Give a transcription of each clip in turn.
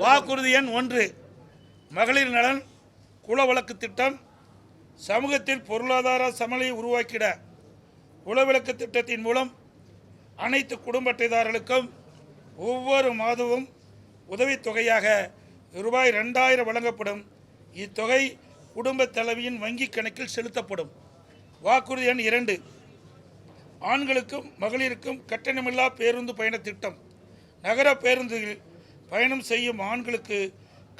வாக்குறுதி எண் 1, மகளிர் நலன் குலவிளக்கு திட்டம். சமூகத்தில் பொருளாதார சமநிலையை உருவாக்கிட குலவிளக்கு திட்டத்தின் மூலம் அனைத்து குடும்ப அட்டைதாரர்களுக்கும் ஒவ்வொரு மாதமும் உதவித்தொகையாக ரூபாய் 2000 வழங்கப்படும். இத்தொகை குடும்ப தலைவியின் வங்கி கணக்கில் செலுத்தப்படும். வாக்குறுதி எண் 2, ஆண்களுக்கும் மகளிருக்கும் கட்டணமில்லா பேருந்து பயண திட்டம். நகர பேருந்தில் பயணம் செய்யும் ஆண்களுக்கு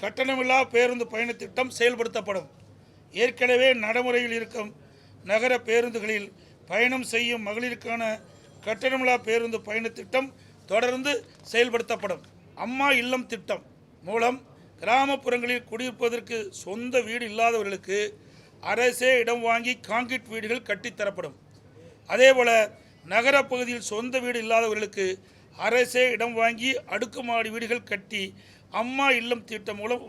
கட்டணமில்லா பேருந்து பயண திட்டம் செயல்படுத்தப்படும். ஏற்கனவே நடைமுறையில் இருக்கும் நகர பேருந்துகளில் பயணம் செய்யும் மகளிருக்கான கட்டணமில்லா பேருந்து பயண திட்டம் தொடர்ந்து செயல்படுத்தப்படும். அம்மா இல்லம் திட்டம் மூலம் கிராமப்புறங்களில் குடியிருப்பதற்கு சொந்த வீடு இல்லாதவர்களுக்கு அரசே இடம் வாங்கி கான்கிரீட் வீடுகள் கட்டித்தரப்படும். அதேபோல் நகரப்பகுதியில் சொந்த வீடு இல்லாதவர்களுக்கு அரசே இடம் வாங்கி அடுக்குமாடி வீடுகள் கட்டி அம்மா இல்லம் திட்டம் மூலம்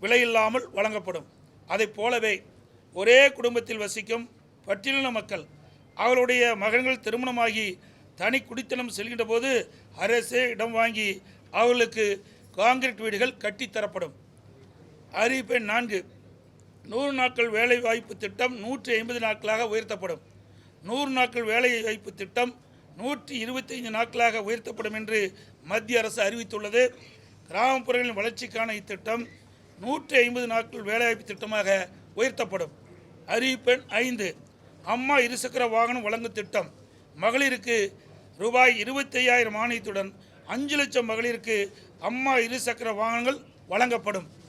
விலையில்லாமல் வழங்கப்படும். அதை போலவே ஒரே குடும்பத்தில் வசிக்கும் பட்டியலின மக்கள் அவருடைய மகன்கள் திருமணமாகி தனி குடித்தனம் செல்கின்ற போது அரசே இடம் வாங்கி அவர்களுக்கு கான்கிரீட் வீடுகள் கட்டித்தரப்படும். அறிவிப்பு 4, 100 நாட்கள் வேலை வாய்ப்பு திட்டம் 150 நாட்களாக உயர்த்தப்படும். 100 நாட்கள் வேலை வாய்ப்பு திட்டம் 125 நாட்களாக உயர்த்தப்படும் என்று மத்திய அரசு அறிவித்துள்ளது. கிராமப்புறங்களின் வளர்ச்சிக்கான இத்திட்டம் 150 நாட்கள் வேலைவாய்ப்பு திட்டமாக உயர்த்தப்படும். அறிவிப்பு 5, அம்மா இருசக்கர வாகனம் வழங்கும் திட்டம். மகளிருக்கு ரூபாய் 25,000 மானியத்துடன் 5 லட்சம் மகளிருக்கு அம்மா இருசக்கர வாகனங்கள் வழங்கப்படும்.